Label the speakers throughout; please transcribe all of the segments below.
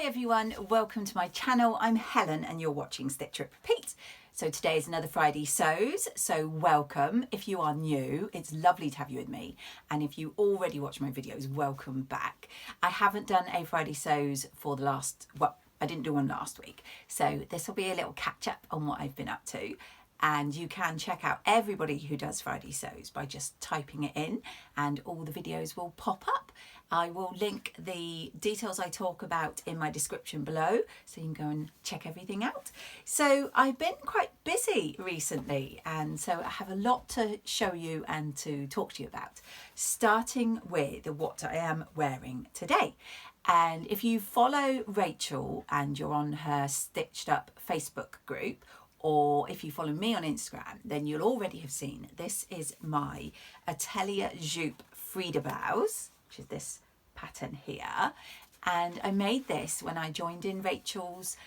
Speaker 1: everyone, welcome to my channel. I'm Helen and you're watching Stitch Rip Repeat. So today is another Friday Sews, so welcome. If you are new, it's lovely to have you with me. And if you already watch my videos, welcome back. I haven't done a Friday Sews for the last, well, I didn't do one last week. So this will be a little catch up on what I've been up to. And you can check out everybody who does Friday Sews by just typing it in and all the videos will pop up. I will link the details I talk about in my description below so you can go and check everything out. So I've been quite busy recently and so I have a lot to show you and to talk to you about, starting with what I am wearing today. And if you follow Rachel and you're on her Stitched Up Facebook group, or if you follow me on Instagram, then you'll already have seen this is my Atelier Jupe Frieda blouse, which is this pattern here. And I made this when I joined in Rachel's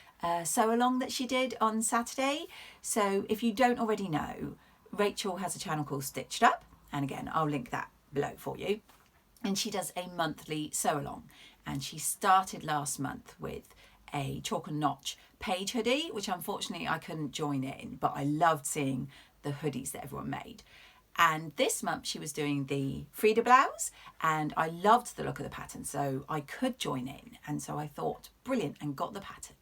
Speaker 1: sew along that she did on Saturday. So if you don't already know, Rachel has a channel called Stitched Up. And again, I'll link that below for you. And she does a monthly sew along. And she started last month with a chalk and notch page hoodie, which unfortunately I couldn't join in, but I loved seeing the hoodies that everyone made. And this month she was doing the Frieda blouse and I loved the look of the pattern, so I could join in. And so I thought, brilliant, and got the pattern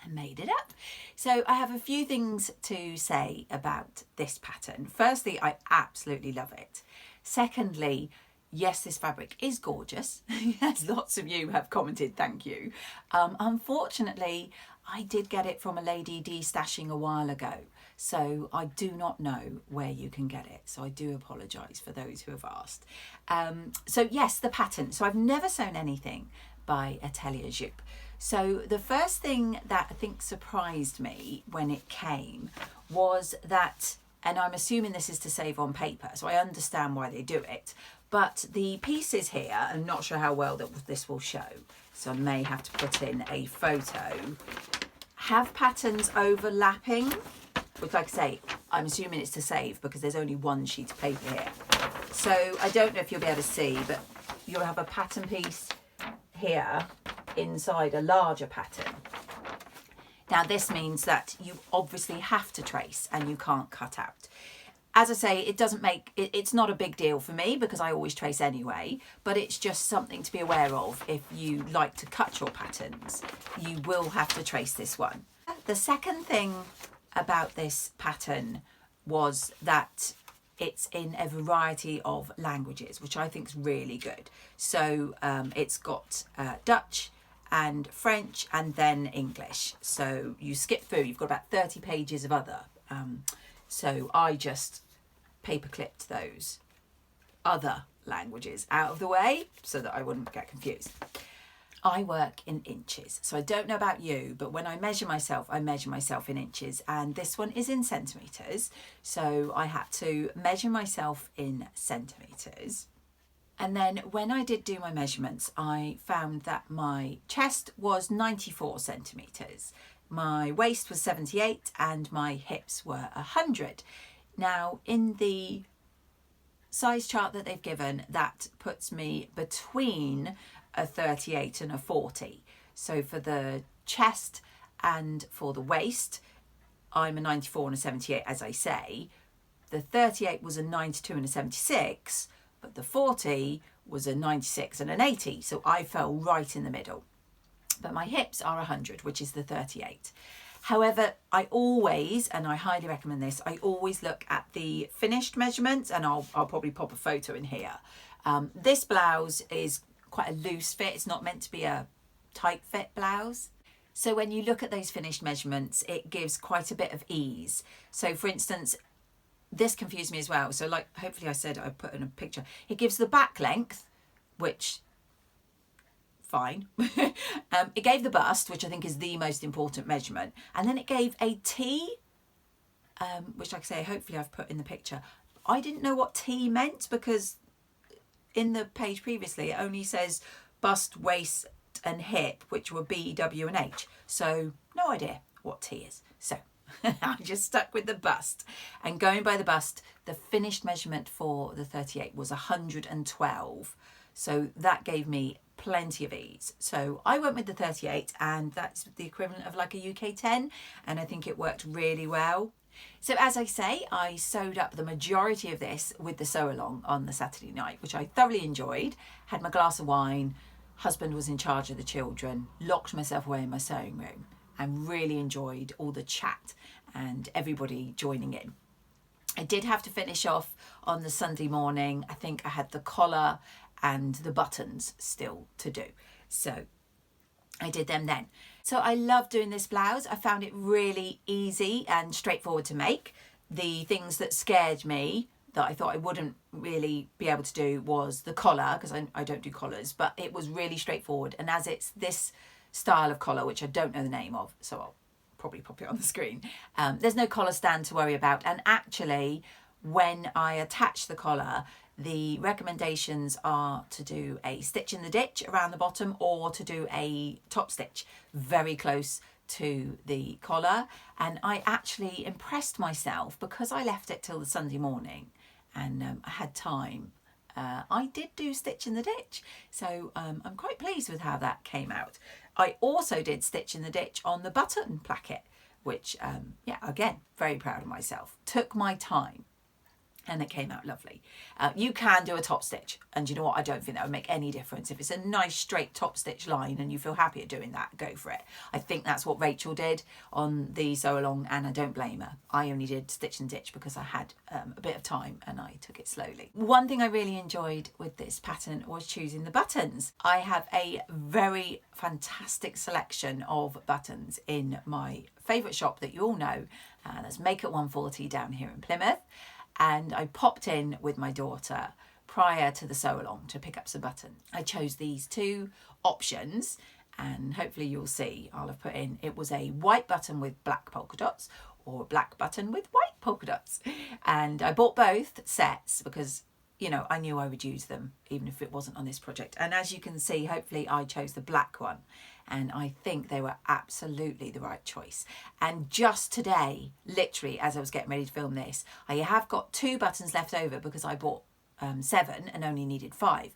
Speaker 1: and made it up. So I have a few things to say about this pattern. Firstly, I absolutely love it. Secondly, yes, this fabric is gorgeous. As lots of you have commented, thank you. Unfortunately, I did get it from a lady destashing a while ago, so I do not know where you can get it. So I do apologise for those who have asked. So yes, the pattern. So I've never sewn anything by Atelier Jupe. So the first thing that I think surprised me when it came was that, and I'm assuming this is to save on paper, so I understand why they do it, but the pieces here, I'm not sure how well that this will show, so I may have to put in a photo, have patterns overlapping, which, like I say, I'm assuming it's to save because there's only one sheet of paper here. So I don't know if you'll be able to see, but you'll have a pattern piece here inside a larger pattern. Now this means that you obviously have to trace and you can't cut out. As I say, it doesn't make, it's not a big deal for me because I always trace anyway, but it's just something to be aware of. If you like to cut your patterns, you will have to trace this one. The second thing about this pattern was that it's in a variety of languages, which I think is really good. So it's got Dutch and French and then English. So you skip through, you've got about 30 pages of other. So I just paper clipped those other languages out of the way so that I wouldn't get confused. I work in inches, so I don't know about you, but when I measure myself in inches, and this one is in centimetres, so I had to measure myself in centimetres. And then when I did do my measurements, I found that my chest was 94 centimetres, my waist was 78 and my hips were 100. Now in the size chart that they've given, that puts me between a 38 and a 40. So for the chest and for the waist, I'm a 94 and a 78, as I say. The 38 was a 92 and a 76, but the 40 was a 96 and an 80. So I fell right in the middle. But my hips are 100, which is the 38. However, I always, and I highly recommend this, I always look at the finished measurements, and I'll probably pop a photo in here. This blouse is quite a loose fit. It's not meant to be a tight fit blouse. So when you look at those finished measurements, it gives quite a bit of ease. So for instance, this confused me as well. So like, hopefully I said I put in a picture. It gives the back length, which fine. It gave the bust, which I think is the most important measurement. And then it gave a T, which like I say, hopefully I've put in the picture. I didn't know what T meant because in the page previously, it only says bust, waist and hip, which were B, W and H. So no idea what T is. So I just stuck with the bust. And going by the bust, the finished measurement for the 38 was 112. So that gave me plenty of ease. So I went with the 38, and that's the equivalent of like a UK 10, and I think it worked really well. So as I say, I sewed up the majority of this with the sew along on the Saturday night, which I thoroughly enjoyed. Had my glass of wine, husband was in charge of the children, locked myself away in my sewing room, and really enjoyed all the chat and everybody joining in. I did have to finish off on the Sunday morning. I think I had the collar and the buttons still to do, so I did them then. So I love doing this blouse. I found it really easy and straightforward to make. The things that scared me, that I thought I wouldn't really be able to do, was the collar, because I don't do collars, but it was really straightforward. And as it's this style of collar, which I don't know the name of, so I'll probably pop it on the screen, there's no collar stand to worry about. And actually, when I attach the collar, the recommendations are to do a stitch in the ditch around the bottom, or to do a top stitch very close to the collar. And I actually impressed myself, because I left it till the Sunday morning and I had time. I did do stitch in the ditch, so I'm quite pleased with how that came out. I also did stitch in the ditch on the button placket, which yeah, again, very proud of myself. Took my time, and it came out lovely. You can do a top stitch, and you know what, I don't think that would make any difference. If it's a nice straight top stitch line and you feel happy at doing that, go for it. I think that's what Rachel did on the sew along, and I don't blame her. I only did stitch and ditch because I had a bit of time and I took it slowly. One thing I really enjoyed with this pattern was choosing the buttons. I have a very fantastic selection of buttons in my favourite shop that you all know, that's Make at 140 down here in Plymouth. And I popped in with my daughter prior to the sew along to pick up some buttons. I chose these two options, and hopefully you'll see, I'll have put in, it was a white button with black polka dots, or a black button with white polka dots. And I bought both sets because, you know, I knew I would use them even if it wasn't on this project. And as you can see, hopefully I chose the black one, and I think they were absolutely the right choice. And just today, literally as I was getting ready to film this, I have got 2 buttons left over because I bought 7 and only needed 5.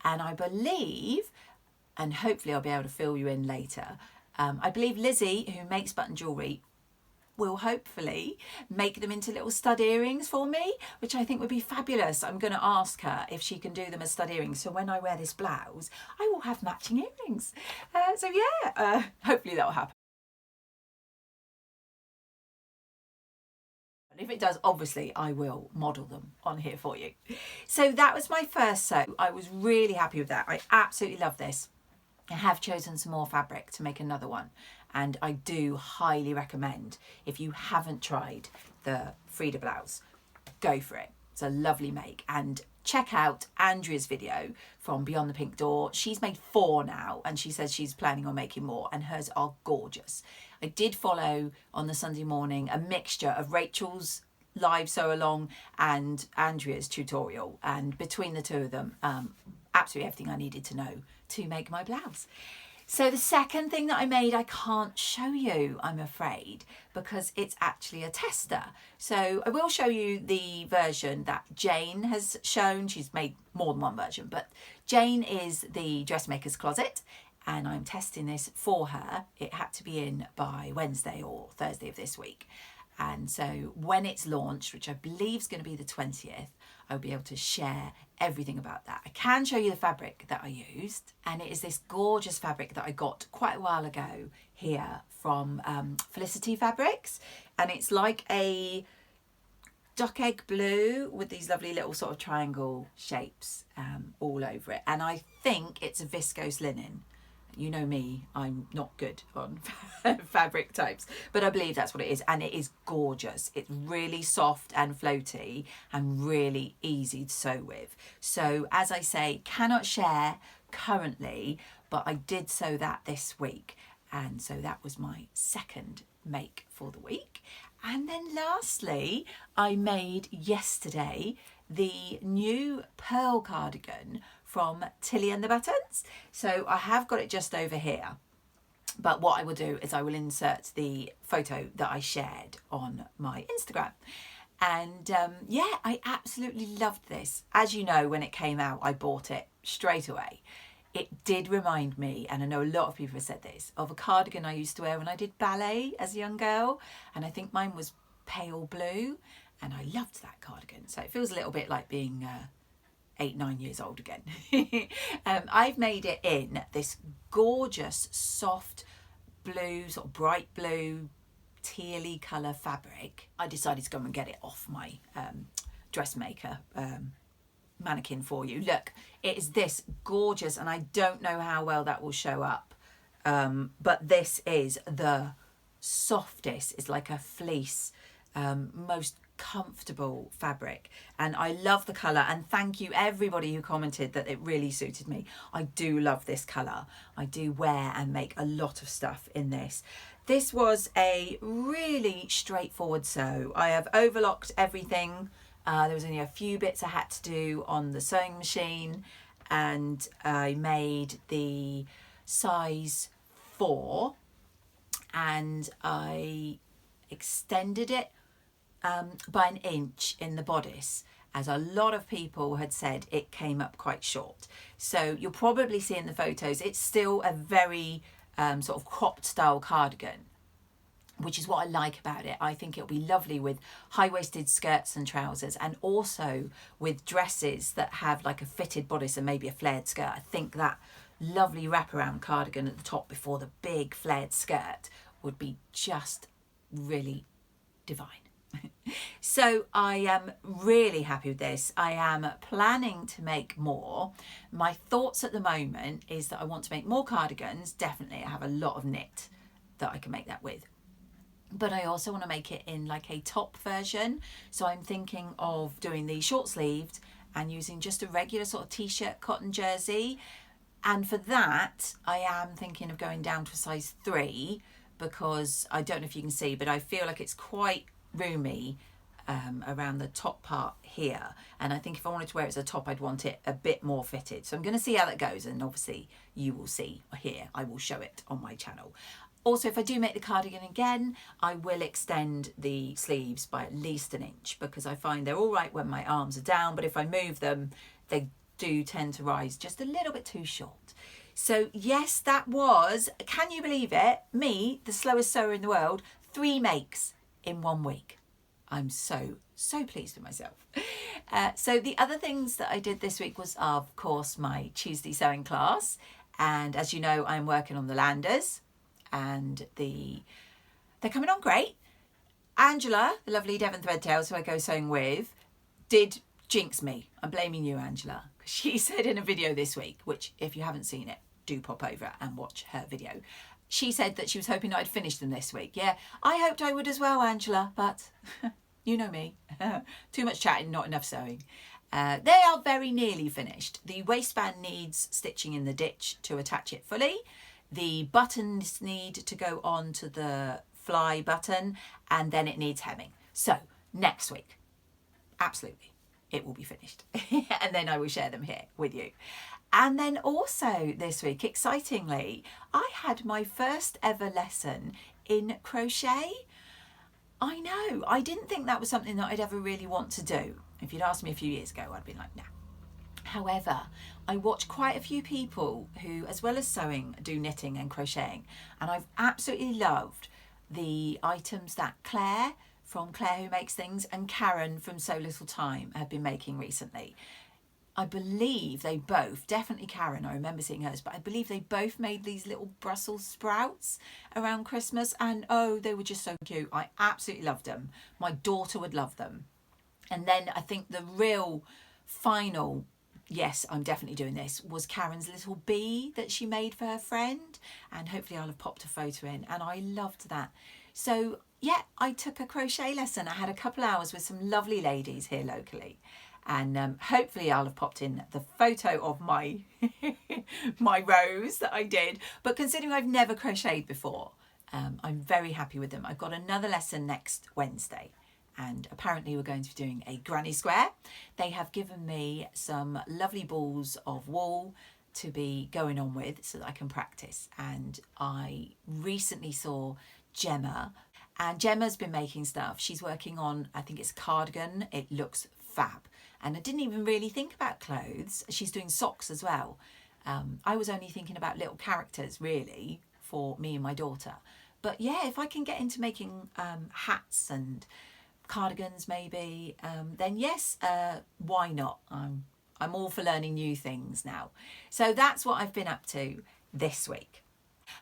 Speaker 1: And I believe, and hopefully I'll be able to fill you in later, I believe Lizzie, who makes button jewellery, will hopefully make them into little stud earrings for me, which I think would be fabulous. I'm going to ask her if she can do them as stud earrings, so when I wear this blouse I will have matching earrings. So yeah, hopefully that will happen. And if it does, obviously I will model them on here for you. So that was my first sew. I was really happy with that. I absolutely love this. I have chosen some more fabric to make another one, and I do highly recommend, if you haven't tried the Frieda blouse, go for it. It's a lovely make. And check out Andrea's video from Beyond the Pink Door. She's made 4 now, and she says she's planning on making more, and hers are gorgeous. I did follow on the Sunday morning a mixture of Rachel's live sew along and Andrea's tutorial, and between the two of them, absolutely everything I needed to know to make my blouse. So the second thing that I made, I can't show you, I'm afraid, because it's actually a tester. So I will show you the version that Jane has shown. She's made more than one version, but Jane is the dressmaker's closet, and I'm testing this for her. It had to be in by Wednesday or Thursday of this week. And so when it's launched, which I believe is going to be the 20th, I'll be able to share everything about that. I can show you the fabric that I used, and it is this gorgeous fabric that I got quite a while ago here from Felicity fabrics, and it's like a duck egg blue with these lovely little sort of triangle shapes all over it, and I think it's a viscose linen. You know me, I'm not good on fabric types, but I believe that's what it is, and it is gorgeous. It's really soft and floaty and really easy to sew with. So as I say, cannot share currently, but I did sew that this week, and so that was my second make for the week. And then lastly, I made yesterday the new pearl cardigan from Tilly and the Buttons. So I have got it just over here, but what I will do is I will insert the photo that I shared on my Instagram. And yeah, I absolutely loved this. As you know, when it came out, I bought it straight away. It did remind me, and I know a lot of people have said this, of a cardigan I used to wear when I did ballet as a young girl. And I think mine was pale blue, and I loved that cardigan. So it feels a little bit like being 8-9 years old again. I've made it in this gorgeous soft blue, sort of bright blue, tealy colour fabric. I decided to go and get it off my dressmaker mannequin for you. Look, it is this gorgeous, and I don't know how well that will show up, but this is the softest. It's like a fleece, most comfortable fabric, and I love the colour. And thank you everybody who commented that it really suited me. I do love this colour. I do wear and make a lot of stuff in this. This was a really straightforward sew. I have overlocked everything. There was only a few bits I had to do on the sewing machine, and I made the size 4 and I extended it by 1 inch in the bodice, as a lot of people had said it came up quite short. So you'll probably see in the photos it's still a very sort of cropped style cardigan, which is what I like about it. I think it'll be lovely with high-waisted skirts and trousers, and also with dresses that have like a fitted bodice and maybe a flared skirt. I think that lovely wraparound cardigan at the top before the big flared skirt would be just really divine. So I am really happy with this. I am planning to make more. My thoughts at the moment is that I want to make more cardigans. Definitely I have a lot of knit that I can make that with. But I also want to make it in like a top version. So I'm thinking of doing the short sleeved and using just a regular sort of t-shirt cotton jersey. And for that, I am thinking of going down to a size 3, because I don't know if you can see, but I feel like it's quite roomy around the top part here. And I think if I wanted to wear it as a top, I'd want it a bit more fitted. So I'm going to see how that goes. And obviously you will see here, I will show it on my channel. Also, if I do make the cardigan again, I will extend the sleeves by at least 1 inch, because I find they're all right when my arms are down, but if I move them, they do tend to rise just a little bit too short. So yes, that was, can you believe it? Me, the slowest sewer in the world, 3 makes in 1 week. I'm so pleased with myself. So the other things that I did this week was, of course, my Tuesday sewing class. And as you know, I'm working on the landers, and they're coming on great. Angela, the lovely Devon Threadtails, who I go sewing with, did jinx me. I'm blaming you, Angela. She said in a video this week, which if you haven't seen it, do pop over and watch her video. She said that she was hoping I'd finish them this week. Yeah, I hoped I would as well, Angela, but you know me. Too much chatting, not enough sewing. They are very nearly finished. The waistband needs stitching in the ditch to attach it fully. The buttons need to go on to the fly button, and then it needs hemming. So next week, absolutely, it will be finished. And then I will share them here with you. And then also this week, excitingly, I had my first ever lesson in crochet. I know, I didn't think that was something that I'd ever really want to do. If you'd asked me a few years ago, I'd been like, nah. However, I watch quite a few people who, as well as sewing, do knitting and crocheting. And I've absolutely loved the items that Claire from Claire Who Makes Things and Karen from So Little Time have been making recently. I believe they both, definitely Karen, I remember seeing hers, but I believe they both made these little Brussels sprouts around Christmas, and oh, they were just so cute. I absolutely loved them. My daughter would love them. And then I think the real final, yes, I'm definitely doing this, was Karen's little bee that she made for her friend, and hopefully I'll have popped a photo in, and I loved that. So yeah, I took a crochet lesson. I had a couple hours with some lovely ladies here locally. And hopefully I'll have popped in the photo of my my rows that I did. But considering I've never crocheted before, I'm very happy with them. I've got another lesson next Wednesday, and apparently we're going to be doing a granny square. They have given me some lovely balls of wool to be going on with so that I can practice. And I recently saw Gemma, and Gemma's been making stuff. She's working on, I think it's a cardigan. It looks fab. And I didn't even really think about clothes. She's doing socks as well. I was only thinking about little characters really for me and my daughter. But yeah, if I can get into making hats and cardigans maybe, then yes, why not? I'm all for learning new things now. So that's what I've been up to this week.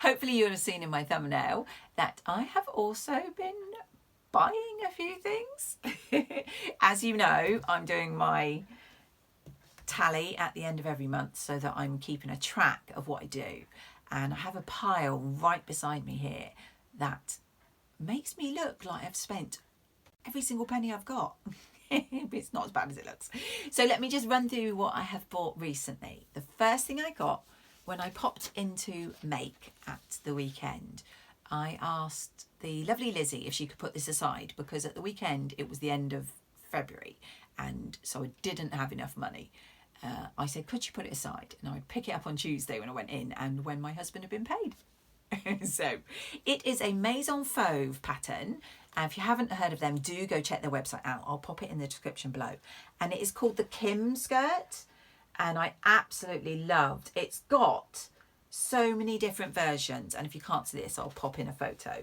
Speaker 1: Hopefully you'll have seen in my thumbnail that I have also been buying a few things. As you know, I'm doing my tally at the end of every month so that I'm keeping a track of what I do. And I have a pile right beside me here that makes me look like I've spent every single penny I've got. It's not as bad as it looks. So let me just run through what I have bought recently. The first thing I got when I popped into Make at the weekend, I asked the lovely Lizzie if she could put this aside, because at the weekend it was the end of February and so I didn't have enough money. I said, could you put it aside? And I would pick it up on Tuesday when I went in and when my husband had been paid. So it is a Maison Fauve pattern. And if you haven't heard of them, do go check their website out. I'll pop it in the description below. And it is called the Kim skirt. And I absolutely loved. It's got so many different versions. And if you can't see this, I'll pop in a photo.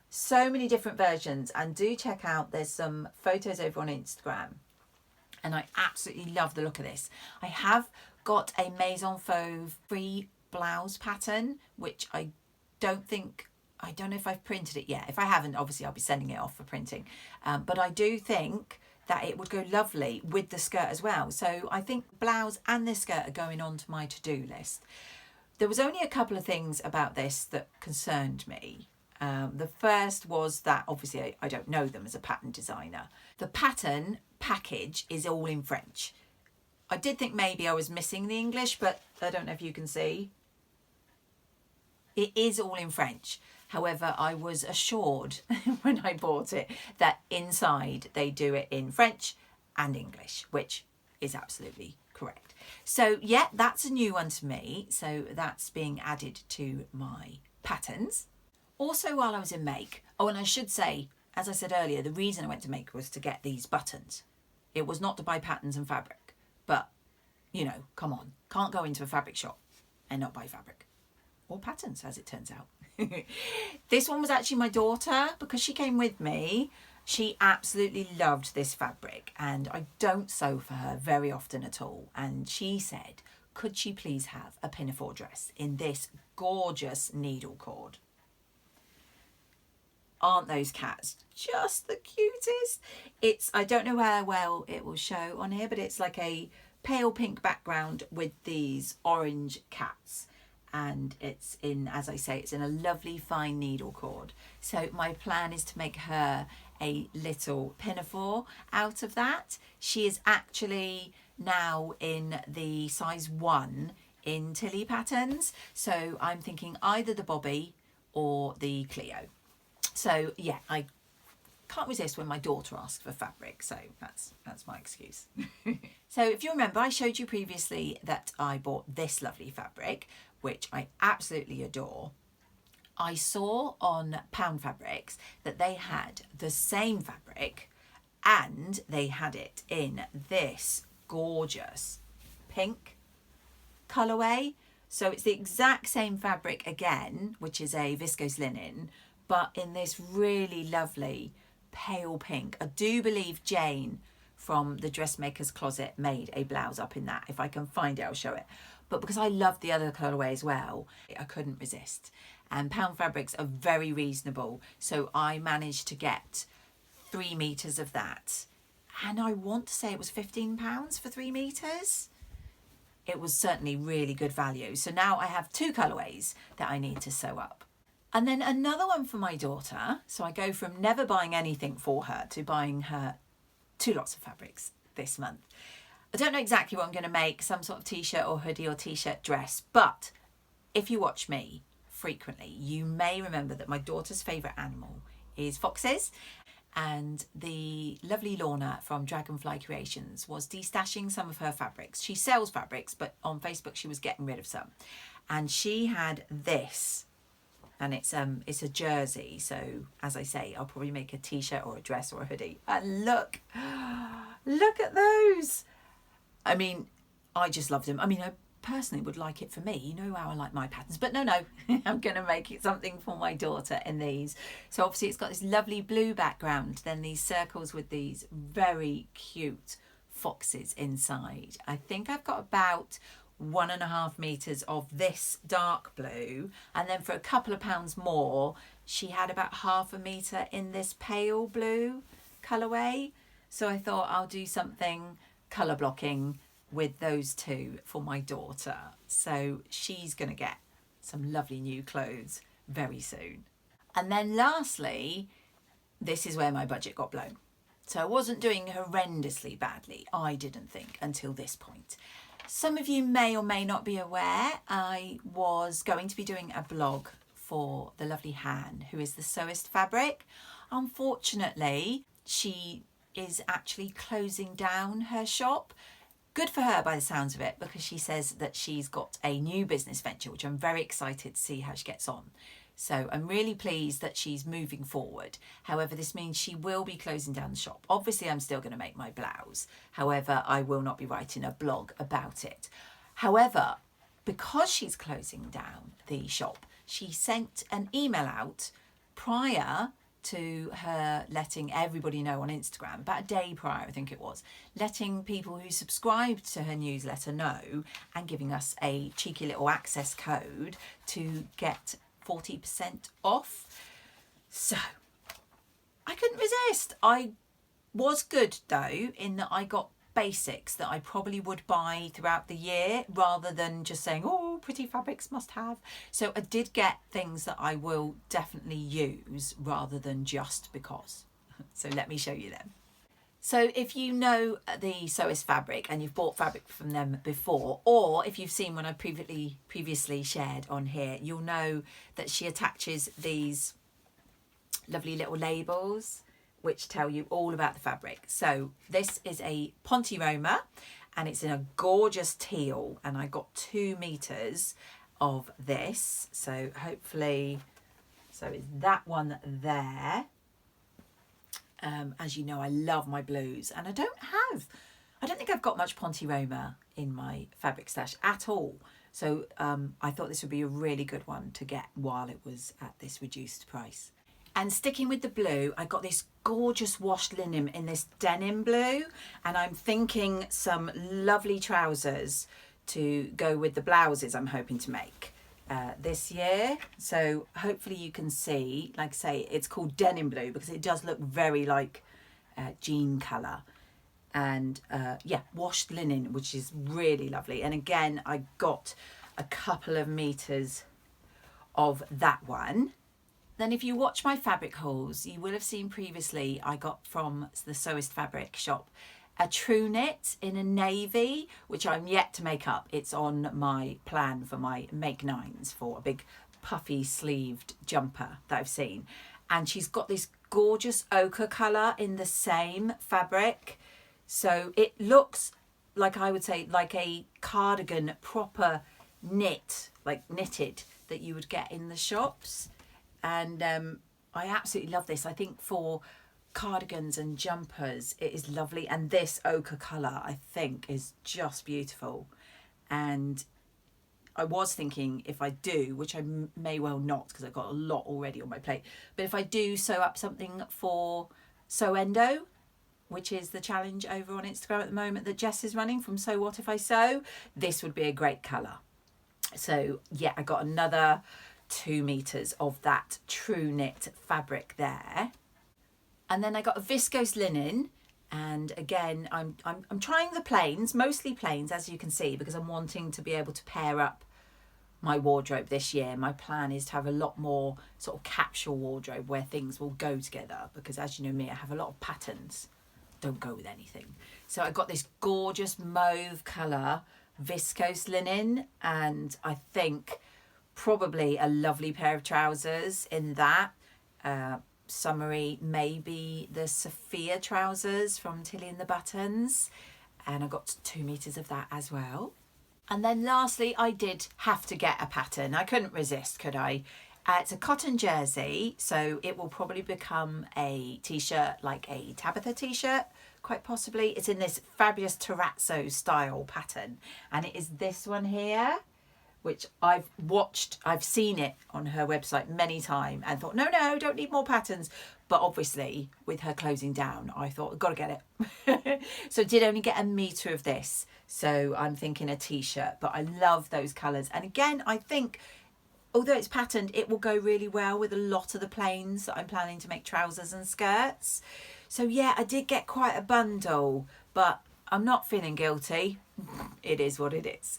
Speaker 1: So many different versions. And do check out, there's some photos over on Instagram. And I absolutely love the look of this. I have got a Maison Fauve free blouse pattern, which I don't know if I've printed it yet. If I haven't, obviously I'll be sending it off for printing. But I do think that it would go lovely with the skirt as well. So I think blouse and this skirt are going on to my to-do list. There was only a couple of things about this that concerned me. The first was that obviously I don't know them as a pattern designer. The pattern package is all in French. I did think maybe I was missing the English, but I don't know if you can see. It is all in French. However, I was assured when I bought it that inside they do it in French and English, which is absolutely correct. So yeah, that's a new one to me. So that's being added to my patterns. Also, while I was in Make, oh, and I should say, as I said earlier, the reason I went to Make was to get these buttons. It was not to buy patterns and fabric, but you know, come on, can't go into a fabric shop and not buy fabric or patterns, as it turns out. This one was actually my daughter, because she came with me. She absolutely loved this fabric and I don't sew for her very often at all. And she said, could she please have a pinafore dress in this gorgeous needle cord? Aren't those cats just the cutest? It's, I don't know how well it will show on here, but it's like a pale pink background with these orange cats. And it's in, as I say, it's in a lovely fine needle cord. So my plan is to make her a little pinafore out of that. She is actually now in the size 1 in Tilly patterns. So I'm thinking either the Bobbie or the Cleo. So yeah, I can't resist when my daughter asks for fabric, so that's my excuse. So if you remember, I showed you previously that I bought this lovely fabric, which I absolutely adore. I saw on Pound Fabrics that they had the same fabric and they had it in this gorgeous pink colourway. So it's the exact same fabric again, which is a viscose linen, but in this really lovely pale pink. I do believe Jane from the Dressmaker's Closet made a blouse up in that. If I can find it, I'll show it. But because I love the other colourway as well, I couldn't resist. And Pound Fabrics are very reasonable. So I managed to get 3 meters of that. And I want to say it was £15 for 3 meters. It was certainly really good value. So now I have 2 colourways that I need to sew up. And then another one for my daughter. So I go from never buying anything for her to buying her 2 lots of fabrics this month. I don't know exactly what I'm going to make, some sort of t-shirt or hoodie or t-shirt dress, but if you watch me frequently, you may remember that my daughter's favourite animal is foxes, and the lovely Lorna from Dragonfly Creations was destashing some of her fabrics. She sells fabrics, but on Facebook she was getting rid of some, and she had this, and it's a jersey. So as I say, I'll probably make a t-shirt or a dress or a hoodie. And look at those. I mean, I just loved them. I mean, I personally would like it for me. You know how I like my patterns, but no, I'm going to make it something for my daughter in these. So obviously it's got this lovely blue background, then these circles with these very cute foxes inside. I think I've got about 1.5 meters of this dark blue, and then for a couple of pounds more she had about 0.5 meter in this pale blue colorway. So I thought I'll do something color blocking with those two for my daughter, so she's gonna get some lovely new clothes very soon. And then lastly, this is where my budget got blown. So I wasn't doing horrendously badly, I didn't think, until this point. Some of you may or may not be aware, I was going to be doing a blog for the lovely Han, who is the Sewist Fabric. Unfortunately, she is actually closing down her shop. Good for her by the sounds of it, because she says that she's got a new business venture, which I'm very excited to see how she gets on. So I'm really pleased that she's moving forward. However, this means she will be closing down the shop. Obviously, I'm still going to make my blouse. However, I will not be writing a blog about it. However, because she's closing down the shop, she sent an email out prior to her letting everybody know on Instagram, about a day prior I think it was, letting people who subscribed to her newsletter know and giving us a cheeky little access code to get 40% off. So I couldn't resist. I was good though in that I got basics that I probably would buy throughout the year rather than just saying, oh, pretty fabrics must have. So I did get things that I will definitely use rather than just because. So let me show you them. So if you know the Sewist Fabric and you've bought fabric from them before, or if you've seen one I previously shared on here, you'll know that she attaches these lovely little labels which tell you all about the fabric. So this is a Ponte Roma and it's in a gorgeous teal, and I got 2 meters of this. So hopefully, so it's that one there. As you know, I love my blues, and I don't think I've got much Ponte Roma in my fabric stash at all. So I thought this would be a really good one to get while it was at this reduced price. And sticking with the blue, I got this gorgeous washed linen in this denim blue, and I'm thinking some lovely trousers to go with the blouses I'm hoping to make this year. So hopefully you can see, like I say, it's called denim blue because it does look very like jean colour. And yeah, washed linen, which is really lovely. And again, I got a couple of meters of that one. Then if you watch my fabric hauls, you will have seen previously I got from the Sewist Fabric shop a true knit in a navy, which I'm yet to make up. It's on my plan for my make nines for a big puffy sleeved jumper that I've seen. And she's got this gorgeous ochre colour in the same fabric. So it looks like, I would say, like a cardigan proper knit, like knitted, that you would get in the shops. And I absolutely love this. I think for cardigans and jumpers it is lovely, and this ochre colour I think is just beautiful. And I was thinking if I do, which I may well not because I've got a lot already on my plate, but if I do sew up something for Sew Endo, which is the challenge over on Instagram at the moment that Jess is running from Sew What If I Sew, this would be a great colour. So yeah, I got another 2 meters of that true knit fabric there. And then I got a viscose linen, and again I'm trying the plains, mostly plains as you can see, because I'm wanting to be able to pair up my wardrobe this year. My plan is to have a lot more sort of capsule wardrobe where things will go together, because as you know me, I have a lot of patterns, don't go with anything. So I got this gorgeous mauve colour viscose linen, and I think probably a lovely pair of trousers in that. Summery, maybe the Sophia trousers from Tilly and the Buttons, and I got 2 meters of that as well. And then lastly, I did have to get a pattern. I couldn't resist, could I? It's a cotton jersey, so it will probably become a t-shirt, like a Tabitha t-shirt, quite possibly. It's in this fabulous terrazzo style pattern, and it is this one here, which I've seen it on her website many times and thought, no, don't need more patterns. But obviously with her closing down, I thought, I've got to get it. So I did only get a metre of this. So I'm thinking a t-shirt, but I love those colours. And again, I think, although it's patterned, it will go really well with a lot of the plains that I'm planning to make trousers and skirts. So yeah, I did get quite a bundle, but I'm not feeling guilty. It is what it is.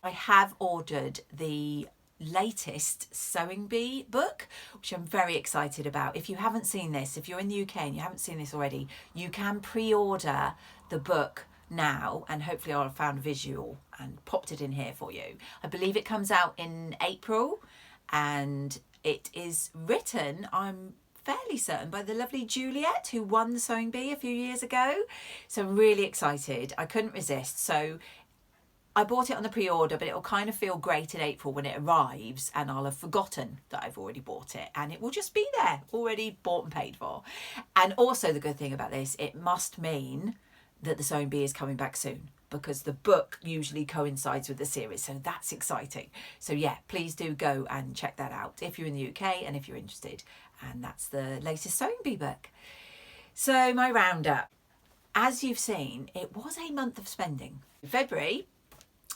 Speaker 1: I have ordered the latest Sewing Bee book, which I'm very excited about. If you haven't seen this, if you're in the UK and you haven't seen this already, you can pre-order the book now, and hopefully I'll have found a visual and popped it in here for you. I believe it comes out in April, and it is written, I'm fairly certain, by the lovely Juliet, who won the Sewing Bee a few years ago. So I'm really excited. I couldn't resist. So I bought it on the pre-order, but it'll kind of feel great in April when it arrives, and I'll have forgotten that I've already bought it, and it will just be there, already bought and paid for. And also the good thing about this, it must mean that the Sewing Bee is coming back soon, because the book usually coincides with the series, so that's exciting. So yeah, please do go and check that out if you're in the UK and if you're interested. And that's the latest Sewing Bee book. So my roundup. As you've seen, it was a month of spending. In February,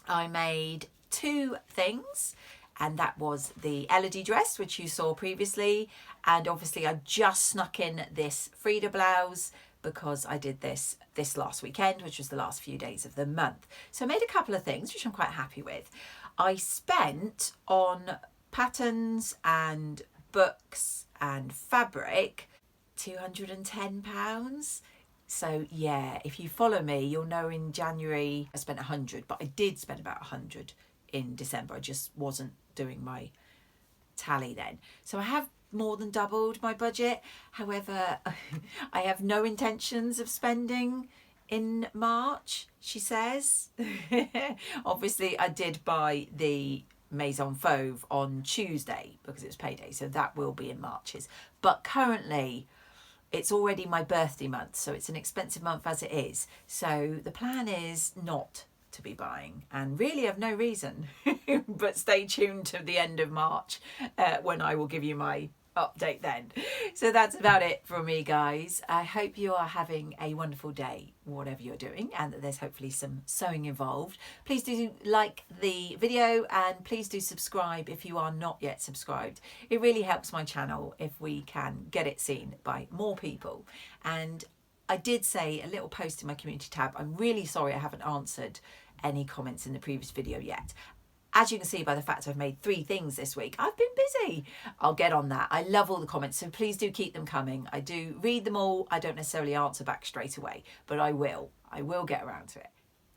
Speaker 1: I made 2 things, and that was the Elodie dress, which you saw previously, and obviously I just snuck in this Frieda blouse because I did this last weekend, which was the last few days of the month. So I made a couple of things which I'm quite happy with. I spent on patterns and books and fabric £210. So yeah, if you follow me, you'll know in January I spent 100, but I did spend about 100 in December. I just wasn't doing my tally then. So I have more than doubled my budget. However, I have no intentions of spending in March, she says. Obviously, I did buy the Maison Fauve on Tuesday because it was payday, so that will be in March's. But currently, it's already my birthday month, so it's an expensive month as it is. So the plan is not to be buying, and really I've no reason. But stay tuned to the end of March when I will give you my update then. So that's about it from me, guys. I hope you are having a wonderful day, whatever you're doing, and that there's hopefully some sewing involved. Please do like the video, and please do subscribe if you are not yet subscribed. It really helps my channel if we can get it seen by more people. And I did say a little post in my community tab, I'm really sorry I haven't answered any comments in the previous video yet. As you can see by the fact I've made 3 things this week, I've been busy. I'll get on that. I love all the comments, so please do keep them coming. I do read them all. I don't necessarily answer back straight away, but I will. I will get around to it.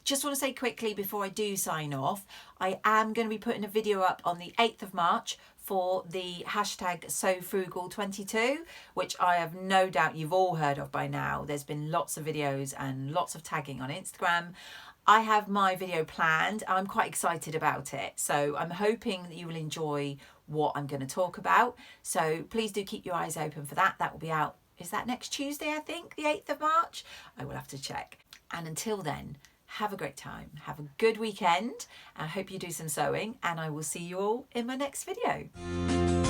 Speaker 1: Just want to say quickly before I do sign off, I am going to be putting a video up on the 8th of March for the hashtag SewFrugal22, which I have no doubt you've all heard of by now. There's been lots of videos and lots of tagging on Instagram. I have my video planned. I'm quite excited about it. So I'm hoping that you will enjoy what I'm going to talk about. So please do keep your eyes open for that. That will be out, is that next Tuesday, I think, the 8th of March? I will have to check. And until then, have a great time. Have a good weekend. I hope you do some sewing, and I will see you all in my next video.